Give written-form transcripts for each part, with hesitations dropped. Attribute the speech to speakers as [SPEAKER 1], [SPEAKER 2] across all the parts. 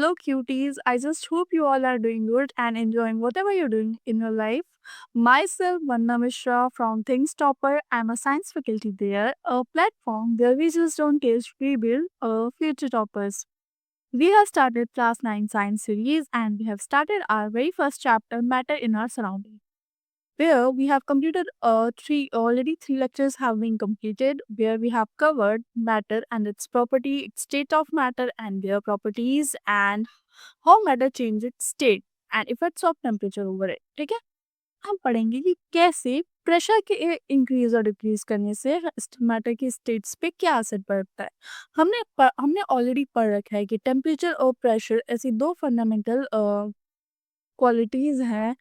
[SPEAKER 1] Hello, cuties. I just hope you all are doing good and enjoying whatever you're doing in your life. Myself, Vanna Mishra from Things Topper. I'm a science faculty there, a platform where we just don't teach, we build future toppers. We have started Class 9 Science series and we have started our very first chapter, Matter in Our Surroundings, where we have completed three lectures have been completed, where we have covered matter and its property, its state of matter and their properties, and how matter changes its state and effects of temperature over it. ठीक है, हम पढ़ेंगे कि कैसे pressure के increase और decrease करने से मैटर की स्टेट्स पे क्या असर पड़ता है। हमने ऑलरेडी पढ़ रखा है कि टेम्परेचर और प्रेशर ऐसी दो फंडामेंटल क्वालिटीज हैं,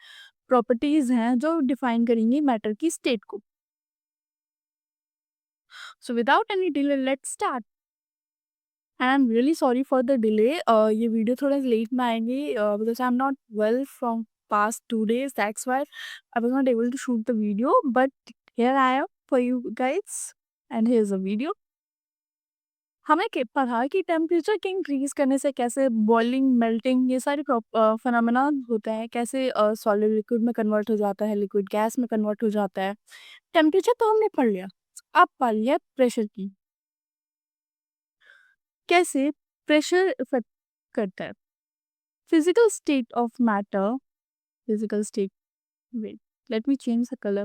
[SPEAKER 1] प्रॉपर्टीज हैं जो डिफाइन करेंगी मैटर की स्टेट को। So without any delay let's start. And I am really sorry for the delay. ये वीडियो थोड़ा लेट में आएंगी because I am not well from past 2 days. That's why I was not able to shoot the video. But here I am for you guys. And here's a video. हमें पढ़ा कि temperature के increase करने से कैसे boiling, melting ये सारे phenomena होते हैं, कैसे सॉलिड लिक्विड में कन्वर्ट हो जाता है, लिक्विड गैस में कन्वर्ट हो जाता है। टेम्परेचर तो हमने पढ़ लिया, अब पढ़ लिया प्रेशर की, कैसे प्रेशर इफेक्ट करता है physical state of matter. Physical state, wait, let me change the color.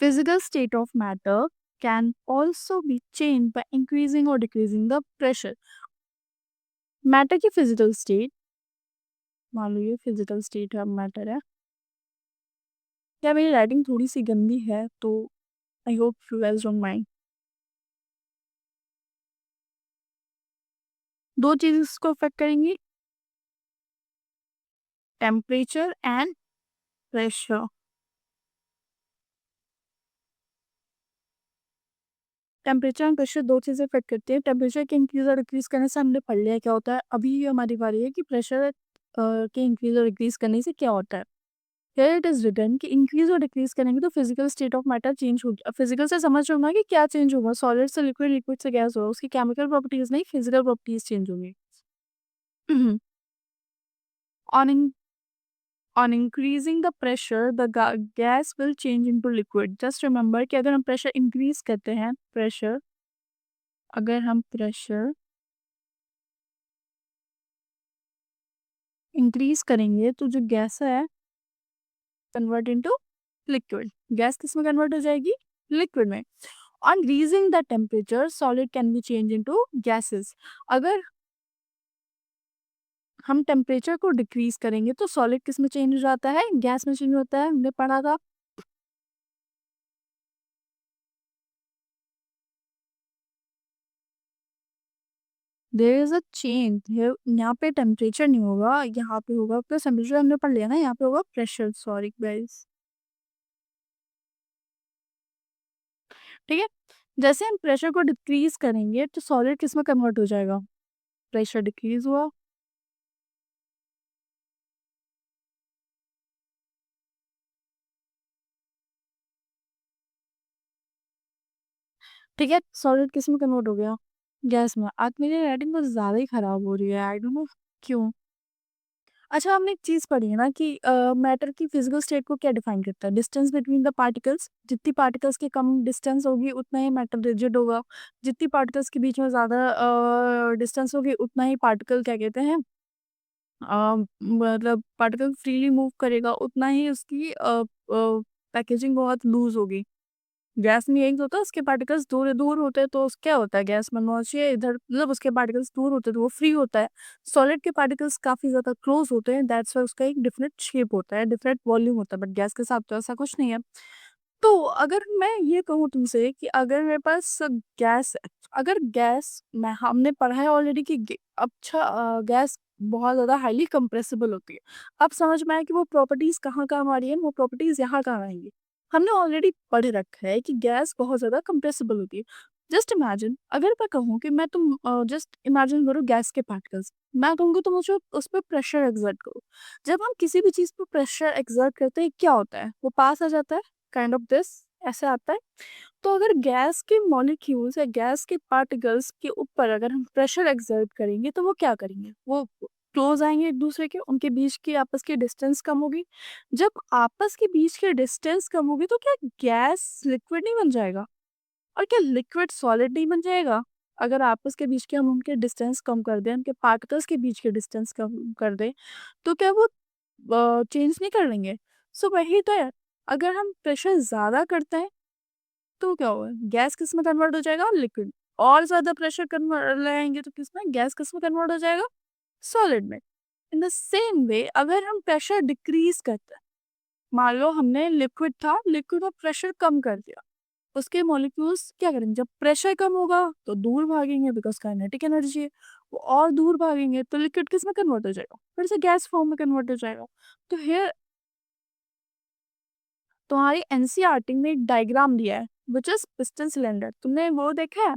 [SPEAKER 1] Physical state of matter can also be changed by increasing or decreasing the pressure. Matter की फिजिकल स्टेट, मान लो ये physical state है, matter है। क्या मेरी writing थोड़ी सी गंदी है तो I hope you guys don't mind. दो चीजें इसको अफेक्ट करेंगी, temperature and pressure. Temperature and pressure दो चीज़ें इफेक्ट करती है। टेम्परेचर के इंक्रीज और डिक्रीज करने से हमने पढ़ लिया क्या होता है। अभी ये हमारी बारी है कि प्रेशर के इंक्रीज और डिक्रीज करने से क्या होता है। हियर इट इज रिटन कि इंक्रीज और डिक्रीज करेंगे तो physical state of matter change होगी। फिजिकल से समझ होगा कि क्या चेंज होगा, सॉलिड से लिक्विड, लिक्विड से गैस होगा, उसकी केमिकल प्रॉपर्टीज नहीं, फिजिकल प्रॉपर्टीज चेंज होंगी। On on increasing the pressure the gas will change into liquid. just remember कि अगर हम प्रेशर इंक्रीज करते हैं, अगर हम प्रेशर इंक्रीज करेंगे तो जो गैस है कन्वर्ट इनटू लिक्विड। गैस किस में कन्वर्ट हो जाएगी, लिक्विड में। On increasing the temperature solid can be change into gases. अगर हम टेम्परेचर को डिक्रीज करेंगे तो सॉलिड किस में चेंज हो जाता है, गैस में चेंज होता है, हमने पढ़ा था। देयर इज अ चेंज, यहाँ पे टेम्परेचर नहीं होगा, यहाँ पे होगा प्लस टेम्परेचर, हमने पढ़ लिया ना, यहाँ पे होगा प्रेशर। सॉरी गाइस, ठीक है। जैसे हम प्रेशर को डिक्रीज करेंगे तो सॉलिड किस में कन्वर्ट हो जाएगा, प्रेशर डिक्रीज हुआ, ठीक है। सॉलिड किस में कन्वर्ट हो गया, गैस में। आज मेरी राइटिंग कुछ ज़्यादा ही खराब हो रही है, आई डोंट नो क्यों। अच्छा, हमने एक चीज़ पढ़ी है ना कि मैटर की फिजिकल स्टेट को क्या डिफाइन करता है, डिस्टेंस बिटवीन द पार्टिकल्स। जितनी पार्टिकल्स की कम डिस्टेंस होगी उतना ही मैटर रिजिड होगा, जितनी पार्टिकल्स के बीच में ज़्यादा डिस्टेंस होगी उतना ही पार्टिकल क्या कहते हैं, मतलब पार्टिकल फ्रीली मूव करेगा, उतना ही उसकी पैकेजिंग बहुत लूज होगी। गैस में यही तो होता है, उसके पार्टिकल्स दूर दूर होते हैं तो क्या होता है, गैस में नॉइज़ी इधर, मतलब उसके पार्टिकल्स दूर होते हैं तो वो फ्री होता है। सॉलिड के पार्टिकल्स काफ़ी ज़्यादा क्लोज होते हैं, दैट्स वाई उसका एक डिफरेंट शेप होता है, डिफरेंट वॉल्यूम होता है। बट गैस के साथ तो ऐसा कुछ नहीं है। तो अगर मैं ये कहूँ तुमसे कि अगर मेरे पास गैस है, अगर गैस में हमने पढ़ा है ऑलरेडी कि अच्छा गैस बहुत ज़्यादा हाईली कंप्रेसिबल होती है। अब समझ में आया कि वो प्रॉपर्टीज़ कहाँ काम आ रही है, वो प्रॉपर्टीज़ यहाँ काम आएंगी। हमने ऑलरेडी पढ़ रखा है कि गैस बहुत ज़्यादा कंप्रेसिबल होती है। जस्ट इमेजिन, अगर मैं कहूँ कि मैं तुम जस्ट इमेजिन करो गैस के पार्टिकल्स, मैं कहूँगी तुम उस पर प्रेशर एक्सर्ट करो। जब हम किसी भी चीज़ पर प्रेशर एक्सर्ट करते हैं क्या होता है, वो पास आ जाता है, काइंड ऑफ दिस, ऐसे आता है। तो अगर गैस के मॉलिक्यूल्स या गैस के पार्टिकल्स के ऊपर अगर हम प्रेशर एक्सर्ट करेंगे तो वो क्या करेंगे? वो क्लोज आएंगे एक दूसरे के, उनके बीच की आपस की डिस्टेंस कम होगी। जब आपस के बीच की डिस्टेंस कम होगी तो क्या गैस लिक्विड नहीं बन जाएगा? और क्या लिक्विड सॉलिड नहीं बन जाएगा? अगर आपस के बीच के हम उनके डिस्टेंस कम कर दें, उनके पार्टिकल्स के बीच के डिस्टेंस कम कर दें, तो क्या वो चेंज नहीं कर लेंगे? सो वही तो है, अगर हम प्रेशर ज़्यादा करते हैं तो क्या होगा? गैस किस में कन्वर्ट हो जाएगा? लिक्विड। और ज़्यादा प्रेशर कन्वर्ट लगाएँगे तो किस में? गैस किस में कन्वर्ट हो जाएगा? सॉलिड में। इन द सेम वे अगर हम प्रेशर डिक्रीज़ करते हैं, मान लो हमने लिक्विड था, लिक्विड में प्रेशर कम कर दिया, उसके मॉलिक्यूल्स क्या करेंगे? जब प्रेशर कम होगा तो दूर भागेंगे बिकॉज़ काइनेटिक एनर्जी है। वो और दूर भागेंगे तो लिक्विड किस में कन्वर्ट हो जाएगा? फिर से गैस फॉर्म में कन्वर्ट हो जाएगा। तो हियर तुम्हारी एनसीईआरटी में एक डायग्राम दिया है व्हिच इज़ पिस्टन सिलेंडर। तुमने वो देखा है?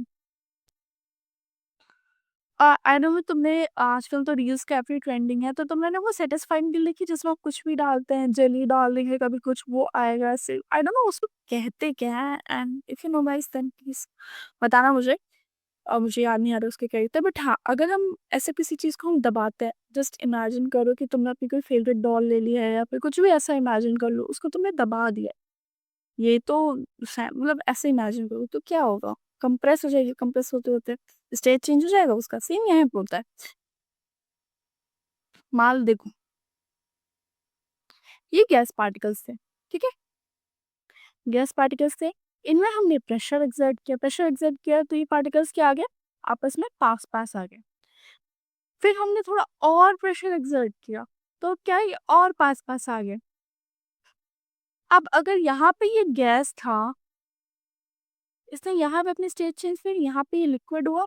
[SPEAKER 1] आई नो तुमने आजकल तो रील्स काफ़ी ट्रेंडिंग है, तो तुमने ना वो सैटिस्फाइंग दिल देखी जिसमें आप कुछ भी डालते हैं, जेली डाल देंगे, कभी कुछ वो आएगा ऐसे, आई डोंट नो उसको कहते क्या है, and if you know guys then please बताना मुझे। मुझे याद नहीं आ रहा उसके क्या कहते हैं, बट हाँ, अगर हम ऐसे किसी चीज़ को हम दबाते हैं, जस्ट इमेजिन करो कि तुमने अपनी कोई फेवरेट डॉल ले ली है या फिर कुछ भी ऐसा इमेजिन कर लो, उसको तुमने दबा दिया है। ये तो मतलब ऐसे इमेजिन करो तो क्या होगा? कंप्रेस हो जाएगी, कंप्रेस होते-होते स्टेट चेंज हो जाएगा उसका, सेम यहाँ पे होता है। माल देखो, ये गैस पार्टिकल्स थे, ठीक है? गैस पार्टिकल्स थे, इनमें हमने प्रेशर एक्सर्ट किया तो ये पार्टिकल्स क्या आ गए? आपस में पास-पास आ गए। फिर हमने थोड़ा और प्रेशर एक्सर्ट किया, तो क्या ये और पास-पास आ गए। अब अगर यहाँ पे ये गैस था, इसने यहाँ पे अपनी स्टेट चेंज फिर यहाँ पे ये लिक्विड हुआ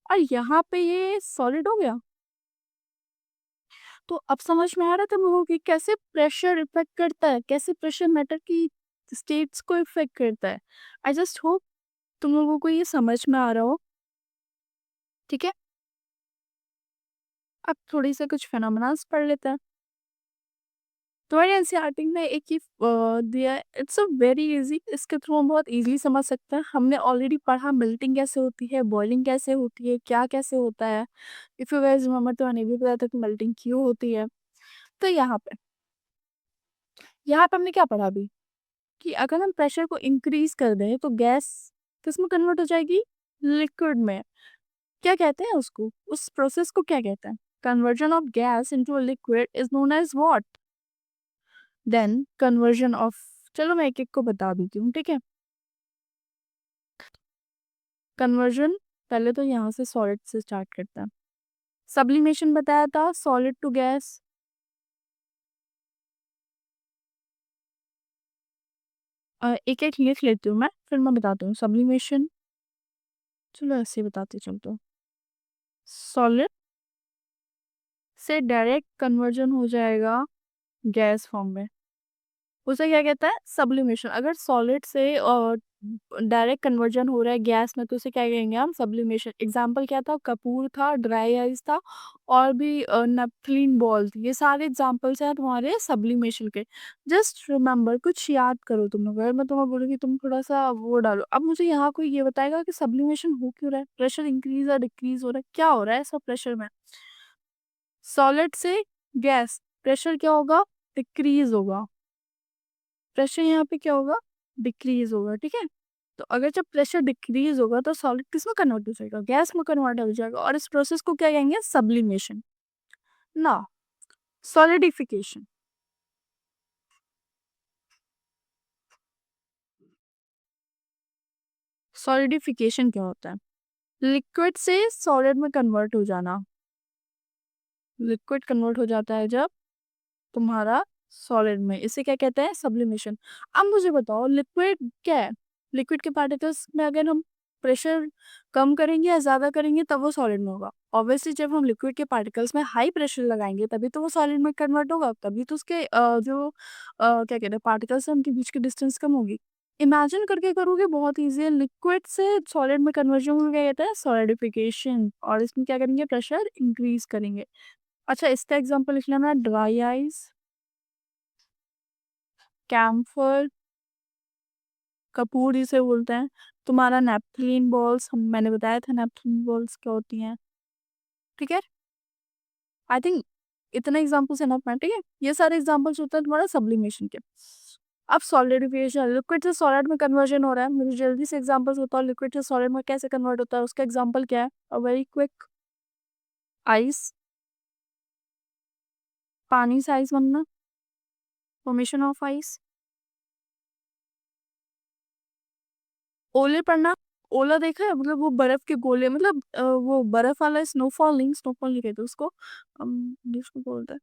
[SPEAKER 1] और यहाँ पे ये सॉलिड हो गया। तो अब समझ में आ रहा है तुम लोगों की कैसे प्रेशर इफेक्ट करता है, कैसे प्रेशर मैटर की स्टेट्स को इफेक्ट करता है। आई जस्ट होप तुम लोगों को ये समझ में आ रहा हो, ठीक है? अब थोड़ी सा कुछ फिनोमेनास पढ़ लेते हैं। तुम्हारी एनसीईआरटी में एक ही दिया है, इट्स अ वेरी इजी, इसके थ्रू हम बहुत इजीली समझ सकते हैं। हमने ऑलरेडी पढ़ा मेल्टिंग कैसे होती है, बॉइलिंग कैसे होती है, क्या कैसे होता है। इफ यू गाइस रिमेंबर तो मैंने भी बताया था कि मेल्टिंग क्यों होती है। तो यहाँ पे हमने क्या पढ़ा अभी कि अगर हम प्रेशर को इंक्रीज कर दें तो गैस किस में कन्वर्ट हो जाएगी? लिक्विड में। क्या कहते हैं उसको? उस प्रोसेस को क्या कहते हैं? Conversion of gas into a liquid is known as what? Then conversion of, चलो मैं एक-एक को बता देती हूँ, ठीक है? कन्वर्जन पहले तो यहाँ से सॉलिड से स्टार्ट करते हैं। सब्लिमेशन बताया था, सॉलिड टू गैस। एक-एक लिख लेती हूँ मैं, फिर मैं बताती हूँ। सब्लिमेशन, चलो ऐसे ही बताती चलते हैं। सॉलिड से डायरेक्ट कन्वर्जन हो जाएगा गैस फॉर्म में। उसे क्या कहता है? सब्लिमेशन। अगर सॉलिड से डायरेक्ट कन्वर्जन हो रहा है गैस में तो उसे क्या कहेंगे हम? सब्लिमेशन। एग्जाम्पल क्या था? कपूर था, ड्राई आइस था और भी नेपथलीन बॉल थी। ये सारे एग्जाम्पल्स हैं तुम्हारे सब्लिमेशन के। जस्ट रिमेंबर, कुछ याद करो तुम लोग। अगर मैं तुम्हें बोलूँगी तुम थोड़ा सा वो डालो। अब मुझे यहाँ कोई ये बताएगा कि सब्लिमेशन हो क्यों रहा है? प्रेशर इंक्रीज और डिक्रीज हो रहा है, क्या हो रहा है सब प्रेशर में? सॉलिड से गैस प्रेशर क्या होगा? डिक्रीज होगा। प्रेशर यहाँ पे क्या होगा? डिक्रीज होगा, ठीक है? तो अगर जब प्रेशर डिक्रीज होगा तो सॉलिड किस में कन्वर्ट हो जाएगा? गैस में कन्वर्ट हो जाएगा और इस प्रोसेस को क्या कहेंगे? सब्लिमेशन। ना, सॉलिडिफिकेशन। सॉलिडिफिकेशन क्या होता है? लिक्विड से सॉलिड में कन्वर्ट हो जाना। लिक्विड कन्वर्ट हो जाता है जब तुम्हारा सॉलिड में, इसे क्या कहते हैं? सब्लिमेशन। अब मुझे बताओ लिक्विड क्या है? लिक्विड के पार्टिकल्स में अगर हम प्रेशर कम करेंगे या ज़्यादा करेंगे तब वो सॉलिड में होगा। ऑब्वियसली जब हम लिक्विड के पार्टिकल्स में हाई प्रेशर लगाएंगे तभी तो वो सॉलिड में कन्वर्ट होगा, तभी तो उसके क्या कहते हैं पार्टिकल्स हैं उनके बीच की डिस्टेंस कम होगी। इमेजिन करके करोगे, बहुत ईजी है। लिक्विड से सॉलिड में कन्वर्जन को क्या कहते हैं? सॉलिडिफिकेशन। और इसमें क्या करेंगे? प्रेशर इंक्रीज करेंगे। अच्छा, इसका एग्जांपल लिख लेना, ड्राई आइस। कैम्फर कपूर जिसे बोलते हैं, तुम्हारा नेपथलीन बॉल्स, हम मैंने बताया था नेपथलीन बॉल्स क्या होती हैं, ठीक है। आई थिंक इतने एग्जाम्पल्स एनफ है, ठीक है। ये सारे एग्जाम्पल्स होते हैं तुम्हारा सब्लिमेशन के। अब सॉलिडिफिकेशन, लिक्विड से सॉलिड में कन्वर्जन हो रहा है, मुझे जल्दी से एग्जांपल्स बताओ लिक्विड से सॉलिड में कैसे कन्वर्ट होता है, उसका एग्जांपल क्या है, अ वेरी क्विक। आइस, पानी से आइस बनना, फॉर्मेशन ऑफ आइस। ओले पड़ना, ओला देखा है, मतलब वो बर्फ के गोले, मतलब वो बर्फ वाला स्नोफॉल नहीं, स्नोफॉल नहीं कहते उसको, इंग्लिश में बोलते हैं,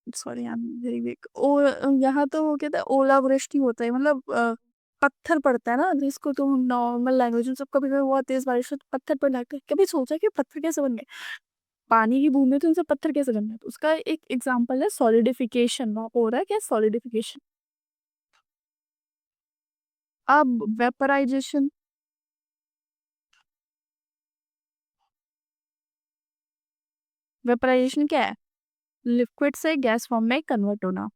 [SPEAKER 1] sorry I am very weak. ओ यहाँ तो वो कहते हैं ओलावृष्टि होता है, मतलब पत्थर पड़ता है ना, जिसको तुम नॉर्मल लैंग्वेज में सब, कभी कभी बहुत तेज बारिश हो तो पत्थर पर लगता है, कभी सोचा कि पत्थर कैसे बन गए, पानी की बूंदें, तो उनसे पत्थर कैसे बन गए, तो उसका एक एग्जांपल है सॉलिडिफिकेशन, वहाँ पे हो रहा है क्या, सॉलिडिफिकेशन। अब वेपराइजेशन, वेपराइजेशन क्या है, लिक्विड से गैस फॉर्म में कन्वर्ट होना,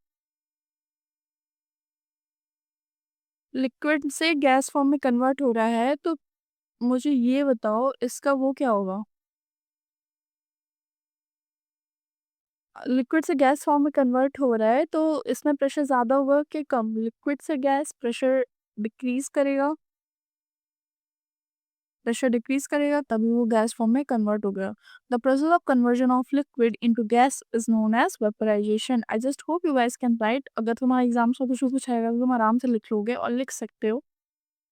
[SPEAKER 1] लिक्विड से गैस फॉर्म में कन्वर्ट हो रहा है, तो मुझे ये बताओ इसका वो क्या होगा, लिक्विड से गैस फॉर्म में कन्वर्ट हो रहा है तो इसमें प्रेशर ज़्यादा होगा कि कम, लिक्विड से गैस प्रेशर डिक्रीज करेगा, प्रेशर डिक्रीज करेगा तभी वो गैस फॉर्म में कन्वर्ट हो गया। The process of conversion of liquid into gas is known as vaporisation. I just hope you guys can write, अगर तुम्हारा एग्जाम में कुछ आएगा तो तुम आराम से लिख लोगे और लिख सकते हो,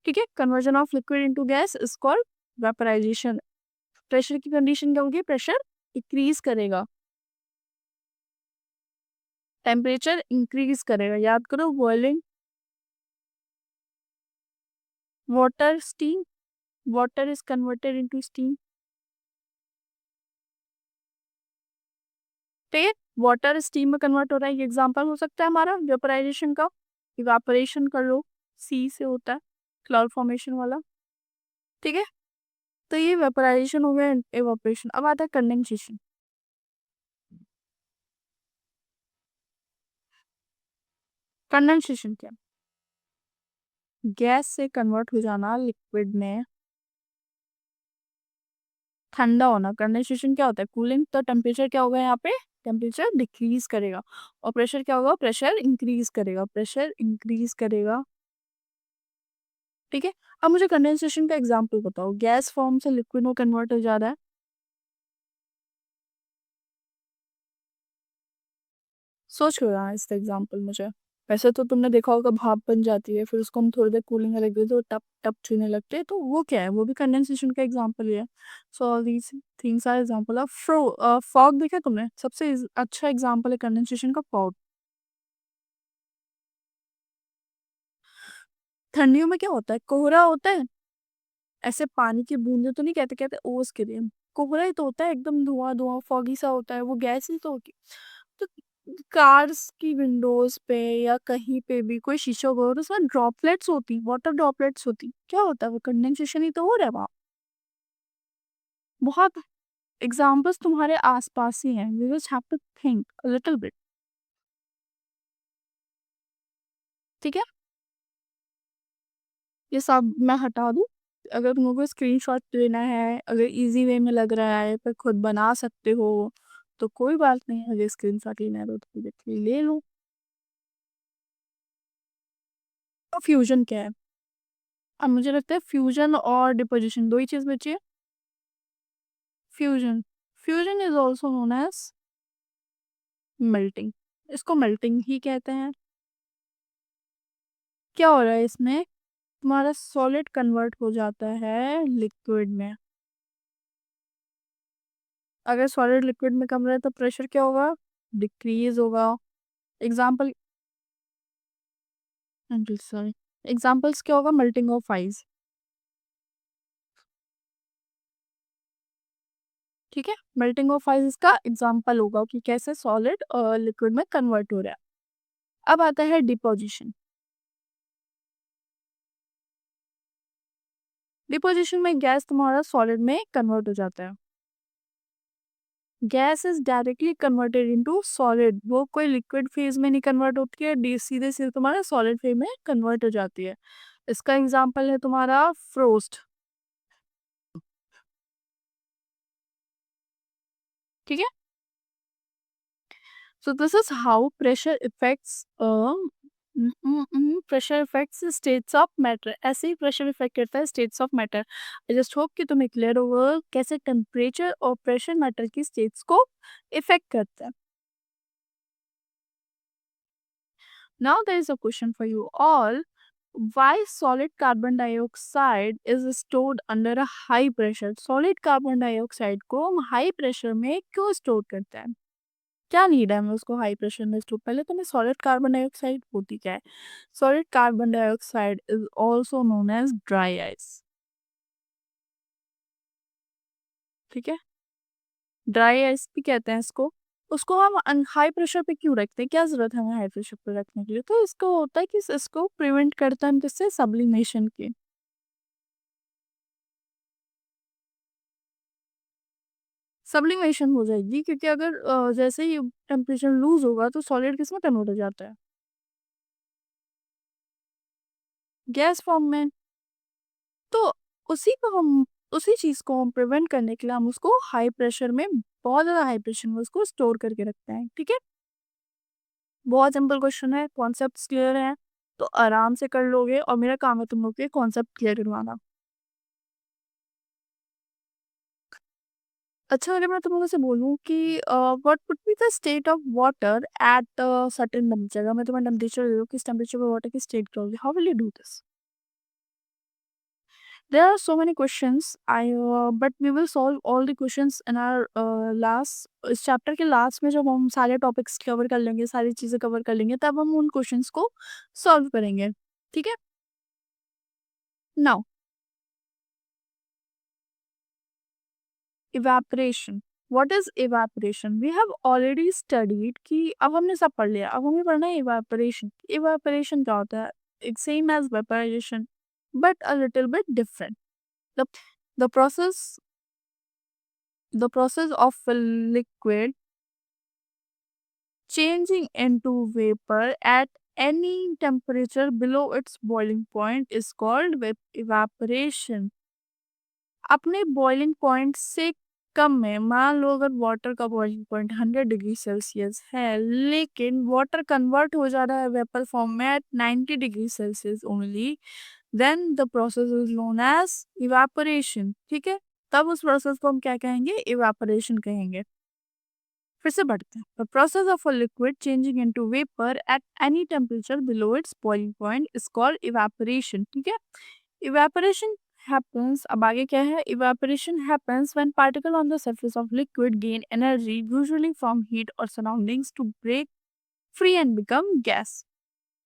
[SPEAKER 1] ठीक है। Conversion of liquid into gas is called vaporisation. Pressure की कंडीशन क्या होगी, प्रेशर डिक्रीज करेगा, टेम्परेचर इंक्रीज करेगा, याद करो boiling water steam, water is converted into steam, ठीक है। वाटर स्टीम में कन्वर्ट हो रहा है, ये एग्जांपल हो सकता है हमारा वेपराइजेशन का। इवापोरेशन कर लो, सी से होता है, क्लाउड फॉर्मेशन वाला, ठीक है। तो ये वेपराइजेशन हो गया, इवापोरेशन। अब आता है कंडेंसेशन। कंडेंसेशन क्या, गैस से कन्वर्ट हो जाना लिक्विड में, ठंडा होना। कंडेंसेशन क्या होता है, कूलिंग। तो टेम्परेचर क्या होगा यहाँ पे, टेम्परेचर डिक्रीज करेगा, और प्रेशर क्या होगा, प्रेशर इंक्रीज करेगा, प्रेशर इंक्रीज करेगा, ठीक है। अब मुझे कंडेंसेशन का एग्जांपल बताओ, गैस फॉर्म से लिक्विड में कन्वर्ट हो जा रहा है, सोच लो यार इसका एग्जांपल मुझे। वैसे तो तुमने देखा होगा भाप बन जाती है, फिर उसको हम थोड़ी देर कूलिंग में रख देते तो टप टप छूने लगते हैं, तो वो क्या है, वो भी कंडेंसेशन का एग्जांपल ही है। So all these things are example of fog. देखा तुमने, सबसे अच्छा एग्जांपल है कंडेंसेशन का, फॉग। ठंडियों में क्या होता है, कोहरा होता है, ऐसे पानी की बूंदे तो नहीं कहते, कहते ओस के लिए, कोहरा ही तो होता है, एकदम धुआं धुआं फॉगी सा होता है, वो गैस ही तो होती है। तो कार्स की विंडोज पे या कहीं पे भी कोई शीशा होगा और उसमें ड्रॉपलेट्स होती, वाटर ड्रॉपलेट्स होती, क्या होता है, वो कंडेंसेशन ही तो हो रहा है वहाँ। बहुत एग्जाम्पल्स तुम्हारे आसपास ही हैं, you just have to think a little bit, ठीक है। ये सब मैं हटा दूँ, अगर तुमको स्क्रीनशॉट लेना है, अगर इजी वे में लग रहा है पर खुद बना सकते हो तो कोई बात नहीं, अगर स्क्रीनशॉट लेना है तो तुम ले लो। तो फ्यूजन क्या है, अब मुझे लगता है फ्यूजन और डिपोजिशन दो ही चीज बची है। Fusion, fusion is also known as melting, इसको मेल्टिंग ही कहते हैं। क्या हो रहा है इसमें, तुम्हारा सॉलिड कन्वर्ट हो जाता है लिक्विड में, अगर सॉलिड लिक्विड में कम रहे तो प्रेशर क्या होगा, डिक्रीज होगा। एग्जाम्पल, सॉरी, एग्जाम्पल्स क्या होगा, मेल्टिंग ऑफ आइस, ठीक है। मेल्टिंग ऑफ आइस इसका एग्जाम्पल होगा कि कैसे सॉलिड लिक्विड में कन्वर्ट हो रहा है। अब आता है डिपोजिशन। डिपोजिशन में गैस तुम्हारा सॉलिड में कन्वर्ट हो जाता है, gas is directly converted into solid, वो कोई लिक्विड फेज में नहीं कन्वर्ट होती है, सीधे सीधे तुम्हारा सॉलिड फेज में कन्वर्ट हो जाती है। इसका एग्जांपल है तुम्हारा फ्रोस्ट। ठीक है। So this is how pressure affects states of matter। ऐसे ही प्रेशर इफेक्ट करता है states of matter. I just hope कि तुम्हें क्लियर होगा कैसे टेम्परेचर और प्रेशर मैटर की स्टेट्स को इफेक्ट करता है। Now there is a question for you all. Why solid carbon dioxide is stored under a high pressure? Solid carbon dioxide को हम हाई प्रेशर में क्यों स्टोर करते हैं? क्या नीड है हमें उसको हाई प्रेशर में स्टोर? पहले तो मैं सॉलिड कार्बन डाइऑक्साइड होती क्या है? Solid carbon dioxide is also known as dry ice. ठीक है, ड्राई आइस भी कहते हैं इसको। उसको हम हाई प्रेशर पे क्यों रखते हैं? क्या जरूरत है हमें हाई प्रेशर पे रखने के लिए? तो इसको होता है कि इसको प्रिवेंट करता है किससे? सब्लिमेशन के। सब्लिमेशन हो जाएगी क्योंकि अगर जैसे ही टेम्परेचर लूज होगा तो सॉलिड किस में कन्वर्ट हो जाता है? गैस फॉर्म में। तो उसी को हम उसी चीज़ को हम प्रिवेंट करने के लिए हम उसको हाई प्रेशर में, बहुत ज़्यादा हाई प्रेशर में उसको स्टोर करके रखते हैं। ठीक है? बहुत सिंपल क्वेश्चन है, कॉन्सेप्ट्स क्लियर हैं, तो आराम से कर लोगे और मेरा काम है तुम लोग के कॉन्सेप्ट क्लियर करवाना। अच्छा, अगर मैं तुम लोगों से बोलूँ कि what would be the state of water at certain temperature? अगर मैं तुम्हें टेम्परेचर दे दूँ, किस टेम्परेचर पे वाटर की स्टेट करोगे? How will you do this? There are so many questions. But we will solve all the questions in our last इस chapter के लास्ट में, जब हम सारे टॉपिक्स कवर कर लेंगे, सारी चीज़ें कवर कर लेंगे, तब हम उन क्वेश्चंस को सॉल्व करेंगे। ठीक है? Now evaporation. What is evaporation? We have already studied कि अब हमने सब पढ़ लिया, अब हमें पढ़ना है इवेपोरेशन। इवेपोरेशन क्या होता है? It's same as vaporisation but a little bit different. The the process the process of a liquid changing into vapor at any temperature below its boiling point is called evaporation। अपने boiling point से कम में, मान लो अगर water का boiling point 100 degree Celsius है, लेकिन water convert हो जा रहा है वेपर फॉर्म में at 90 degree Celsius only, then the process is known as evaporation. ठीक है, तब उस प्रोसेस को हम क्या कहेंगे? इवापोरेशन कहेंगे। फिर से बढ़ते हैं। The process of a liquid changing into vapour at any temperature below it's boiling point is called evaporation. ठीक है, इवापोरेशन happens, अब आगे क्या है? evaporation happens when particle on the surface of liquid gain energy usually from heat or surroundings to break free and become gas।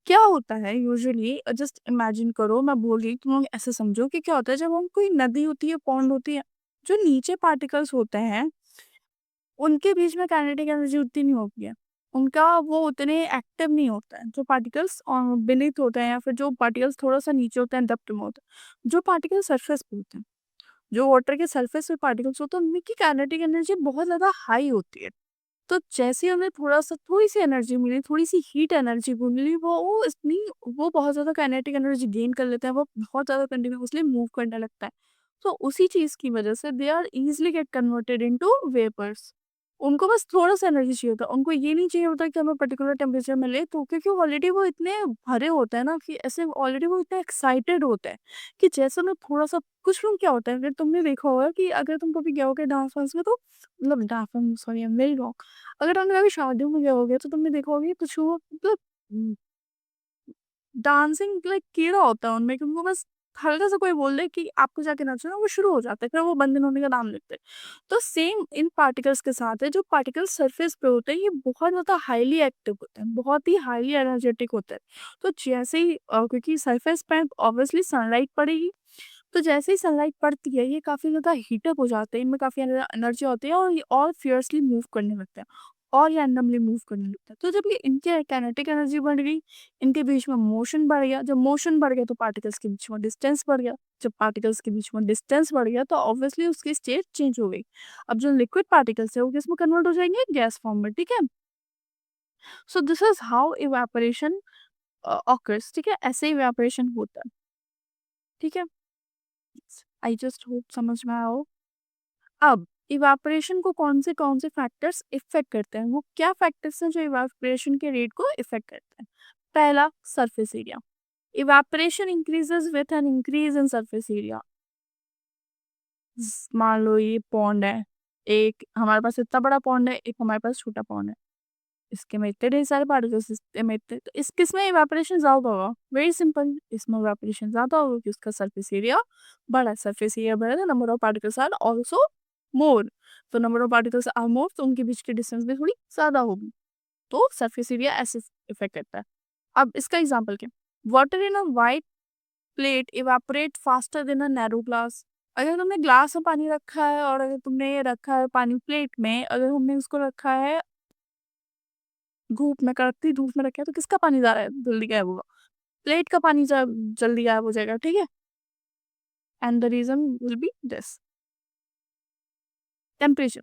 [SPEAKER 1] क्या होता है usually? Just imagine करो, मैं बोल रही, तुम लोग ऐसे समझो कि क्या होता है जब हम कोई नदी होती है, पॉन्ड होती है, जो नीचे पार्टिकल्स होते हैं उनके बीच में काइनेटिक एनर्जी उतनी नहीं होती है, उनका वो उतने एक्टिव नहीं होता है। जो पार्टिकल्स beneath होते हैं या फिर जो पार्टिकल्स थोड़ा सा नीचे होते हैं, डेप्थ में होते हैं, जो पार्टिकल सरफेस पे होते हैं, जो वाटर के सरफेस पे पार्टिकल्स होते हैं, उनकी काइनेटिक एनर्जी बहुत ज़्यादा हाई होती है। तो जैसे ही हमें थोड़ा-सा थोड़ी-सी एनर्जी मिली, थोड़ी-सी हीट एनर्जी मिली, वो इतनी वो बहुत ज़्यादा काइनेटिक एनर्जी गेन कर लेते हैं, वो बहुत ज़्यादा कंटिन्यूअसली मूव करने लगता है। तो उसी चीज़ की वजह से they are easily get converted into vapours. उनको बस थोड़ा-सा एनर्जी चाहिए होता है, उनको ये नहीं चाहिए होता कि हमें पर्टिकुलर टेम्परेचर मिले, तो क्योंकि ऑलरेडी वो इतने भरे होते हैं ना, कि ऐसे ऑलरेडी वो इतने एक्साइटेड होते हैं कि जैसे मैं थोड़ा-सा, कुछ लोग क्या होता है, अगर तुमने देखा होगा कि अगर तुम कभी गए होगे डांस वांस में, तो मतलब dance, sorry I am very wrong, अगर तुमने कभी शादियों में गए होगे तो तुमने देखा होगा कि कुछ लोग मतलब डांसिंग लाइक कीड़ा होता है उनमें, कि उनको बस हल्का सा कोई बोल दे कि आपको जाके नाचना है, वो शुरू हो जाते हैं, फिर वो बंद होने का नाम लेते हैं। तो सेम इन पार्टिकल्स के साथ है, जो पार्टिकल्स सरफेस पे होते हैं ये बहुत ज़्यादा हाईली एक्टिव होते हैं, बहुत ही हाईली एनर्जेटिक होते हैं। तो जैसे ही क्योंकि सरफेस पे ऑब्वियसली सनलाइट पड़ेगी, तो जैसे ही सनलाइट पड़ती है ये काफ़ी ज़्यादा हीटअप हो जाते हैं, इनमें काफ़ी एनर्जी होती है और ये और फियर्सली मूव करने लगते हैं। और रैंडमली मूव करने लगता है। तो जब ये इनकी काइनेटिक एनर्जी बढ़ गई, इनके बीच में मोशन बढ़ गया, जब मोशन बढ़ गया तो पार्टिकल्स के बीच में डिस्टेंस बढ़ गया, जब पार्टिकल्स के बीच में डिस्टेंस बढ़ गया तो ऑब्वियसली उसकी स्टेट चेंज हो गई। अब जो लिक्विड पार्टिकल्स है वो किसमें कन्वर्ट हो जाएंगे, गैस फॉर्म में, ठीक है। So this is how evaporation occurs, ठीक है, ऐसे इवेपोरेशन होता है, ठीक है। आई जस्ट होप समझ में आया हो। अब इवेपोरेशन को कौन से फैक्टर्स इफेक्ट करते हैं, वो क्या फैक्टर्स हैं जो इवेपोरेशन के रेट को इफेक्ट करते हैं। पहला, surface area. Evaporation increases with an increase in surface area. मान लो ये पॉन्ड है, एक हमारे पास इतना बड़ा पॉन्ड है, एक हमारे पास छोटा पॉन्ड है, इसके में इतने ढेर सारे पार्टिकल्स, इसके में इतने, तो इस किसमें इवेपोरेशन ज्यादा होगा, वेरी सिंपल, इसमें इवेपोरेशन ज्यादा होगा क्योंकि उसका सरफेस एरिया बड़ा, सरफेस एरिया बड़ा है, number of particles are also more, तो number of particles are more, तो उनके बीच की डिस्टेंस भी थोड़ी ज्यादा होगी, तो सरफेस एरिया ऐसे इफेक्ट करता है। अब इसका एग्जाम्पल क्या, water in a white plate evaporate faster than a narrow glass. अगर तुमने ग्लास में पानी रखा है और अगर तुमने रखा है पानी प्लेट में, अगर हमने उसको रखा है धूप में, कड़कती धूप में रखा है, तो किसका पानी ज्यादा है जल्दी गायब होगा, प्लेट का पानी जल्दी गायब हो जाएगा, ठीक है। And the reason will be this, temperature.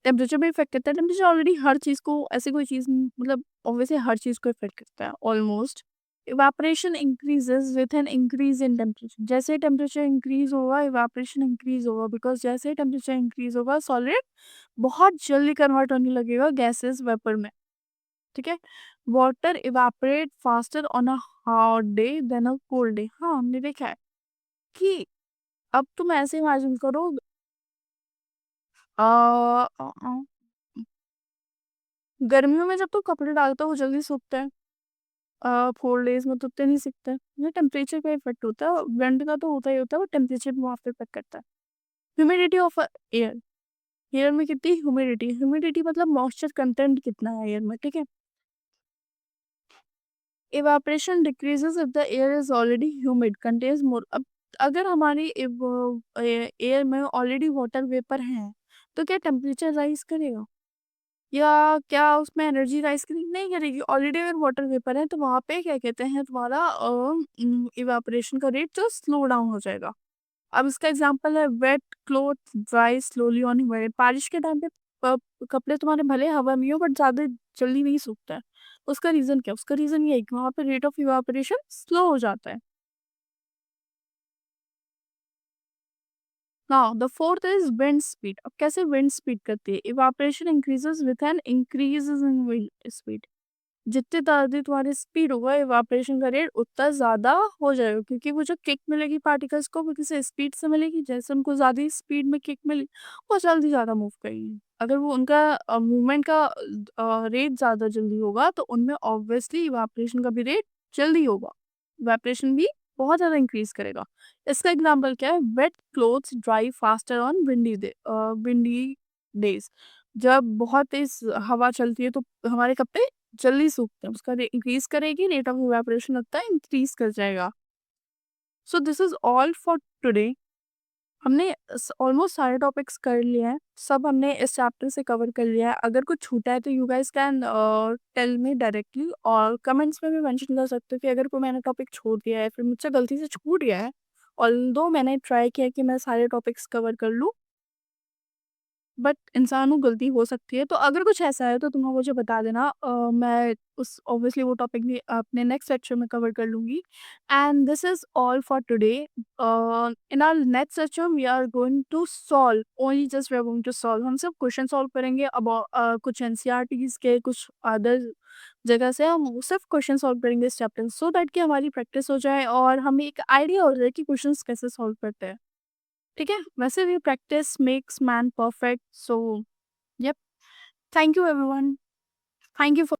[SPEAKER 1] Temperature भी इफेक्ट करता है, टेम्परेचर ऑलरेडी हर चीज को, ऐसी कोई चीज मतलब ऑब्वियसली हर चीज को इफेक्ट करता है almost. Evaporation increases with an increase in temperature. जैसे टेम्परेचर इंक्रीज होगा इवापोरेशन इंक्रीज होगा, बिकॉज जैसे टेम्परेचर इंक्रीज होगा सॉलिड बहुत जल्दी कन्वर्ट होने लगेगा गैसेस वेपर में, ठीक है। Water evaporate faster on a hot day than a cold day. हाँ, हमने देखा है कि अब तुम ऐसे इमेजिन करो, अ, अ, अ, गर्मियों में जब तुम कपड़े डालते हो वो जल्दी सूखते हैं, 4 डेज में तो उतने नहीं सीखते हैं, ये टेम्परेचर का इफेक्ट होता है, विंड का तो होता ही होता है, वो टेम्परेचर भी वहाँ पे इफेक्ट करता है। ह्यूमिडिटी ऑफ एयर, एयर में कितनी ह्यूमिडिटी, ह्यूमिडिटी मतलब मॉइस्चर कंटेंट कितना है एयर में, ठीक है। Evaporation decreases if the air is already humid contains मोर। अब अगर हमारी एयर में ऑलरेडी वाटर वेपर है तो क्या टेम्परेचर राइज करेगा, या क्या उसमें एनर्जी राइज करेगी, नहीं करेगी। ऑलरेडी अगर वाटर वेपर है तो वहां पे क्या कहते हैं, तुम्हारा इवापोरेशन का रेट जो स्लो डाउन हो जाएगा। अब इसका एग्जांपल है wet cloth dry slowly on wet. बारिश के टाइम पे कपड़े तुम्हारे भले हवा में हो बट ज्यादा जल्दी नहीं सूखता है। उसका रीजन क्या, उसका रीजन ये है कि वहां पे रेट ऑफ इवापोरेशन स्लो हो जाता है। Now the fourth is wind speed. अब कैसे विंड स्पीड करती है, evaporation increases with an increases in wind speed. जितनी ज्यादा तुम्हारी स्पीड होगा इवापोरेशन का रेट उतना ज्यादा हो जाएगा, क्योंकि वो जो किक मिलेगी पार्टिकल्स को वो किसी स्पीड से मिलेगी, जैसे उनको ज्यादा स्पीड में किक मिली वो जल्दी ज्यादा मूव करेंगे। अगर वो उनका मूवमेंट का रेट ज्यादा जल्दी होगा तो उनमें ऑब्वियसली इवापोरेशन का भी रेट जल्दी होगा, इवापोरेशन भी बहुत ज्यादा इंक्रीज करेगा। इसका एग्जाम्पल क्या है, wet clothes dry faster on windy days. जब बहुत तेज हवा चलती है तो हमारे कपड़े जल्दी सूखते हैं, उसका इंक्रीज करेगी, रेट ऑफ इवेपोरेशन होता है इंक्रीज कर जाएगा। So this is all for today. हमने ऑलमोस्ट सारे टॉपिक्स कर लिए हैं, सब हमने इस चैप्टर से कवर कर लिया है। अगर कुछ छूटा है तो you guys can tell me directly, और कमेंट्स में भी मेंशन कर सकते हो कि अगर कोई मैंने टॉपिक छोड़ दिया है, फिर मुझसे गलती से छूट गया है, ऑल्दो मैंने ट्राई किया कि मैं सारे टॉपिक्स कवर कर लूँ, बट इंसान को गलती हो सकती है। तो अगर कुछ ऐसा है तो तुम मुझे बता देना, मैं उस ऑब्वियसली वो टॉपिक भी अपने नेक्स्ट लेक्चर में कवर कर लूँगी। And this is all for today. In our next lecture we are going to solve, only just we are going to solve, हम सिर्फ क्वेश्चन सॉल्व करेंगे। अब कुछ एनसीईआरटीज़ के कुछ अदर जगह से हम सिर्फ क्वेश्चन सॉल्व करेंगे इस चैप्टर, सो दैट कि हमारी प्रैक्टिस हो जाए और हमें एक आइडिया हो जाए कि क्वेश्चंस कैसे सॉल्व करते हैं, ठीक है। वैसे भी practice makes man perfect, so yup. Thank you everyone, thank you for